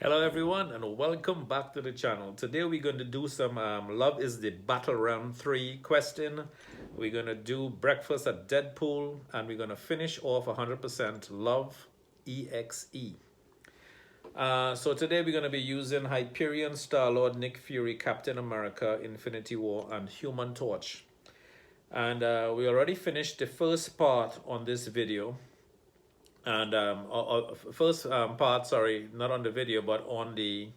Hello everyone and welcome back to the channel. Today we're going to do some Love is the Battle Round 3 question. We're going to do Breakfast at Deadpool and we're going to finish off 100% Love.Exe. So today we're going to be using Hyperion, Star-Lord, Nick Fury, Captain America, Infinity War and Human Torch. And we already finished the first part on this video. And first part, sorry, not on the video, but on the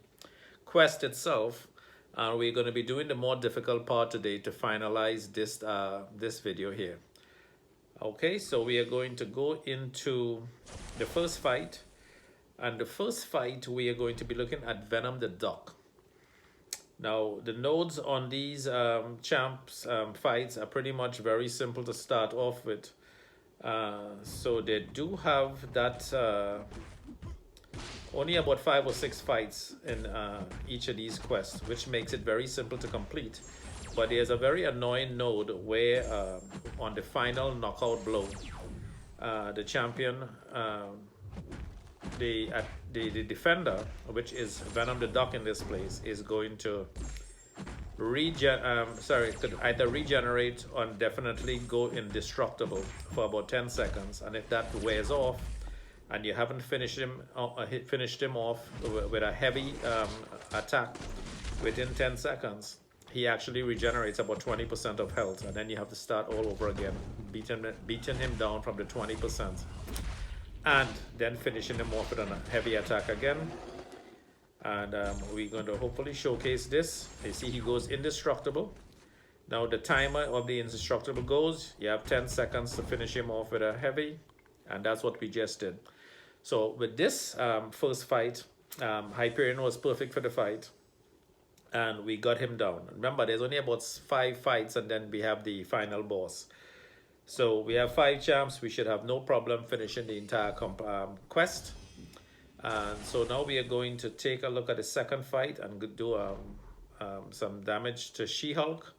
quest itself. We're going to be doing the more difficult part today to finalize this video here. Okay, so we are going to go into the first fight. And the first fight, we are going to be looking at Venom the Doc. Now, the nodes on these champs fights are pretty much very simple to start off with. So they do have that only about 5 or 6 fights in each of these quests, which makes it very simple to complete. But there's a very annoying node where on the final knockout blow, the champion, the defender, which is Venom the Doc in this place, is going to could either regenerate or definitely go indestructible for about 10 seconds, and if that wears off and you haven't finished him off with a heavy attack within 10 seconds, he actually regenerates about 20% of health, and then you have to start all over again, beating him down from the 20% and then finishing him off with a heavy attack again. And we're going to hopefully showcase this. You see he goes indestructible. Now the timer of the indestructible goes, you have 10 seconds to finish him off with a heavy, and that's what we just did. So with this first fight, Hyperion was perfect for the fight, and we got him down. Remember, there's only about 5 fights, and then we have the final boss. So we have 5 champs. We should have no problem finishing the entire quest. And so now we are going to take a look at the second fight and do some damage to She-Hulk.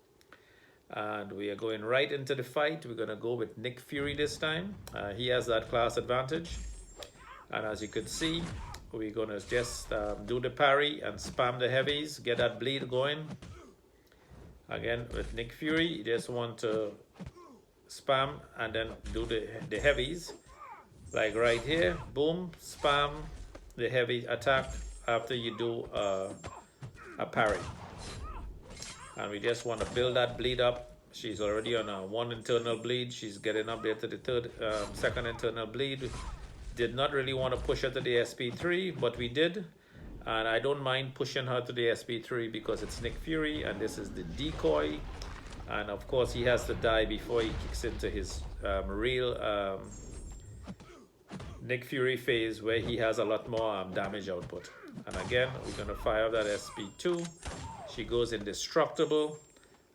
And we are going right into the fight. We're going to go with Nick Fury this time. He has that class advantage. And as you could see, we're going to just do the parry and spam the heavies, get that bleed going. Again, with Nick Fury, you just want to spam and then do the heavies. Like right here, boom, spam the heavy attack after you do a parry. And we just want to build that bleed up. She's already on a 1 internal bleed. She's getting up there to the second internal bleed. Did not really want to push her to the SP3, but we did. And I don't mind pushing her to the SP3 because it's Nick Fury and this is the decoy. And of course he has to die before he kicks into his real Nick Fury phase, where he has a lot more damage output. And again, we're going to fire that SP2. She goes indestructible.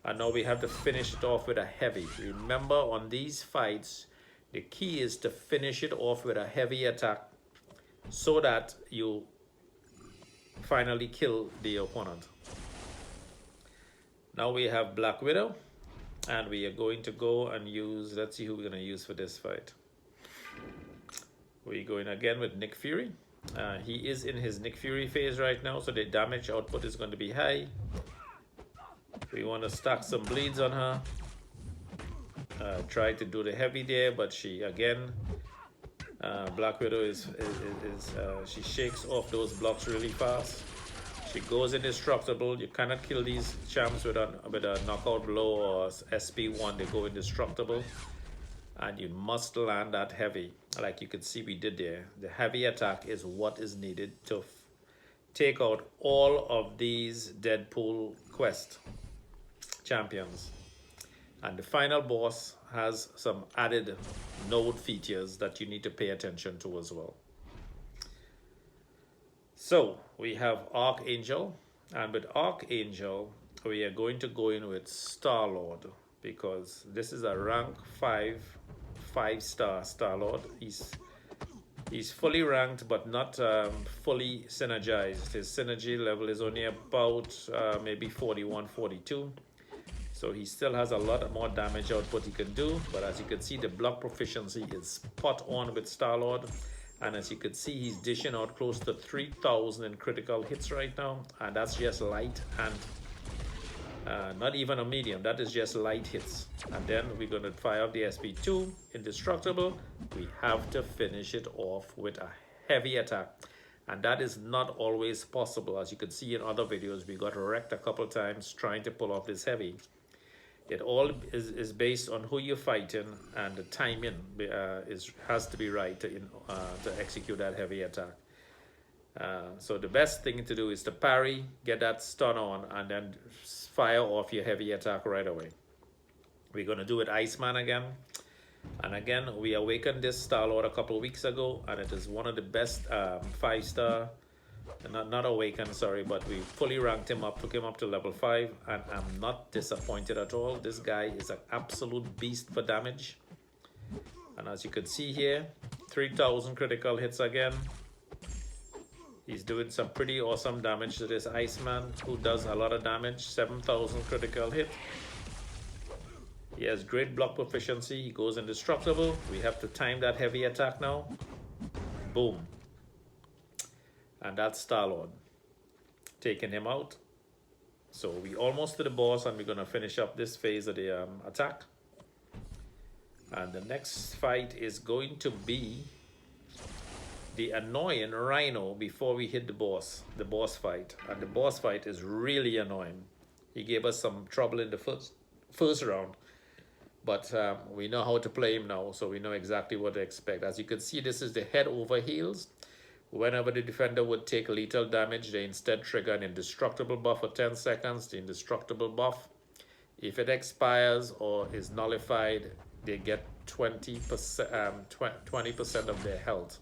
And now we have to finish it off with a heavy. Remember, on these fights, the key is to finish it off with a heavy attack so that you finally kill the opponent. Now we have Black Widow. And we are going to go and use, let's see who we're going to use for this fight. We're going again with Nick Fury. He is in his Nick Fury phase right now, so the damage output is going to be high. We want to stack some bleeds on her. Try to do the heavy there, but she again, Black Widow she shakes off those blocks really fast. She goes indestructible. You cannot kill these champs with a knockout blow or SP1. They go indestructible. And you must land that heavy. Like you can see we did there. The heavy attack is what is needed to take out all of these Deadpool quest champions. And the final boss has some added node features that you need to pay attention to as well. So we have Archangel. And with Archangel, we are going to go in with Star-Lord, because this is a rank 5-star Star-Lord. He's fully ranked but not fully synergized. His synergy level is only about maybe 41, 42. So he still has a lot more damage output he can do. But as you can see, the block proficiency is spot on with Star-Lord. And as you could see, he's dishing out close to 3,000 in critical hits right now, and that's just light and not even a medium. That is just light hits. And then we're going to fire up the SP2 indestructible. We have to finish it off with a heavy attack, and that is not always possible. As you can see in other videos, we got wrecked a couple times trying to pull off this heavy. It all is based on who you're fighting, and the timing has to be right to execute that heavy attack. So the best thing to do is to parry, get that stun on, and then fire off your heavy attack right away. We're going to do it Iceman again. And again, we awakened this Star-Lord a couple of weeks ago, and it is one of the best 5-star, not awakened, sorry, but we fully ranked him up, took him up to level 5, and I'm not disappointed at all. This guy is an absolute beast for damage. And as you can see here, 3,000 critical hits again. He's doing some pretty awesome damage to this Iceman, who does a lot of damage, 7,000 critical hit. He has great block proficiency. He goes indestructible. We have to time that heavy attack now. Boom. And that's Star-Lord. Taking him out. So we almost to the boss, and we're going to finish up this phase of the attack. And the next fight is going to be the annoying Rhino before we hit the boss fight. And the boss fight is really annoying. He gave us some trouble in the first round. But we know how to play him now, so we know exactly what to expect. As you can see, this is the head over heels. Whenever the defender would take lethal damage, they instead trigger an indestructible buff for 10 seconds. The indestructible buff, if it expires or is nullified, they get 20% of their health.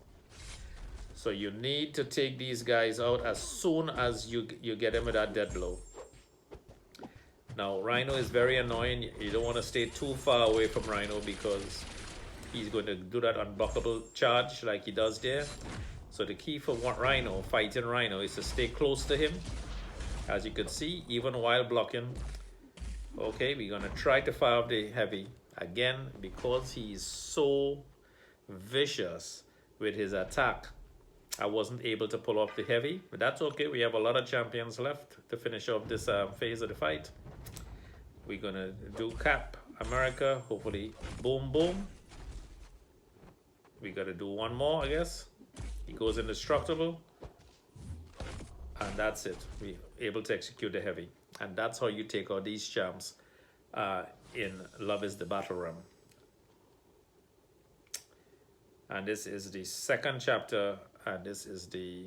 So you need to take these guys out as soon as you get them with that dead blow. Now, Rhino is very annoying. You don't want to stay too far away from Rhino because he's going to do that unblockable charge like he does there. So the key for fighting Rhino, is to stay close to him. As you can see, even while blocking. Okay, we're going to try to fire up the heavy. Again, because he's so vicious with his attack, I wasn't able to pull off the heavy. But that's okay. We have a lot of champions left to finish off this phase of the fight. We're going to do Cap America. Hopefully, boom, boom. We got to do one more, I guess. He goes indestructible. And that's it. We're able to execute the heavy. And that's how you take out these champs in Love is the Battle Realm. And this is the second chapter. And this is the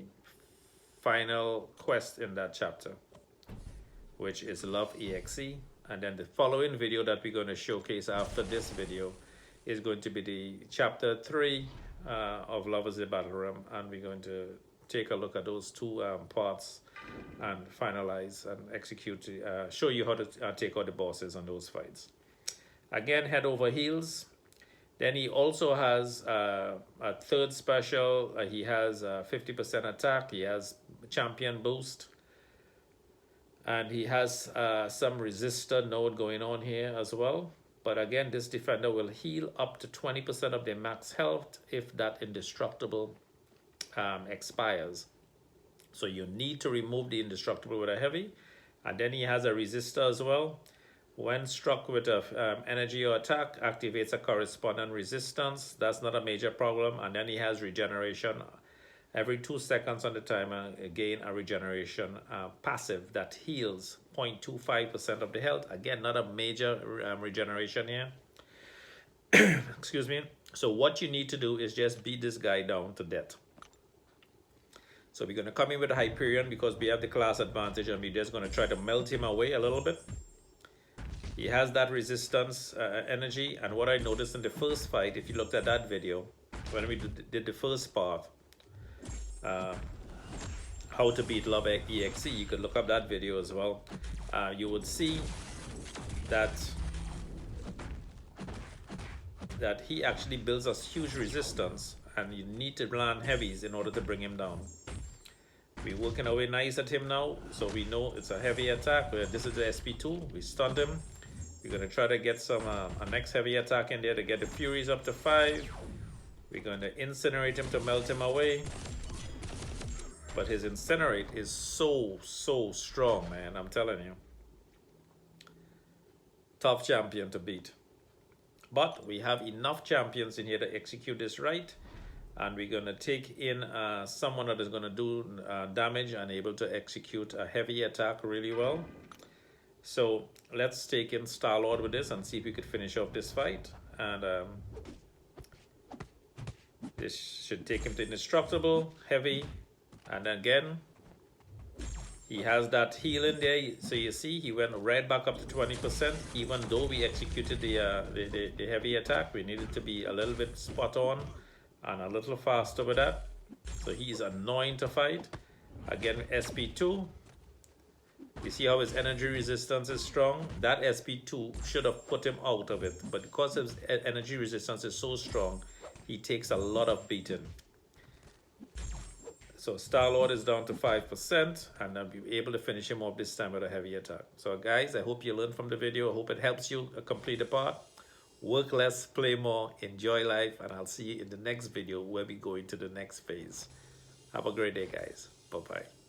final quest in that chapter, which is Love.Exe. And then the following video that we're going to showcase after this video is going to be the chapter 3 of Love is the Battle Realm, and we're going to take a look at those two parts and finalize and execute, show you how to take out the bosses on those fights. Again, head over heels. Then he also has a third special. He has 50% attack. He has champion boost. And he has some resistor node going on here as well. But again, this defender will heal up to 20% of their max health if that indestructible expires. So you need to remove the indestructible with a heavy. And then he has a resistor as well. When struck with a energy or attack, activates a corresponding resistance. That's not a major problem. And then he has regeneration. Every 2 seconds on the timer, gain a regeneration passive that heals 0.25% of the health. Again, not a major regeneration here. Excuse me. So what you need to do is just beat this guy down to death. So we're going to come in with a Hyperion because we have the class advantage, and we're just going to try to melt him away a little bit. He has that resistance energy, and what I noticed in the first fight, if you looked at that video, when we did the first part, how to beat Love.Exe, you could look up that video as well. You would see that he actually builds us huge resistance, and you need to land heavies in order to bring him down. We're working our way nice at him now, so we know it's a heavy attack. This is the SP2. We stunned him. We're going to try to get some a next heavy attack in there to get the Furies up to 5. We're going to incinerate him to melt him away. But his incinerate is so strong, man. I'm telling you. Tough champion to beat. But we have enough champions in here to execute this right. And we're going to take in someone that is going to do damage and able to execute a heavy attack really well. So let's take in Star-Lord with this and see if we could finish off this fight. And this should take him to indestructible, heavy. And again, he has that healing there. So you see, he went right back up to 20%. Even though we executed the heavy attack, we needed to be a little bit spot on and a little faster with that. So he's annoying to fight. Again, SP2. You see how his energy resistance is strong? That SP2 should have put him out of it. But because his energy resistance is so strong, he takes a lot of beating. So Star-Lord is down to 5%, and I'll be able to finish him off this time with a heavy attack. So guys, I hope you learned from the video. I hope it helps you complete the part. Work less, play more, enjoy life, and I'll see you in the next video where we go into the next phase. Have a great day, guys. Bye-bye.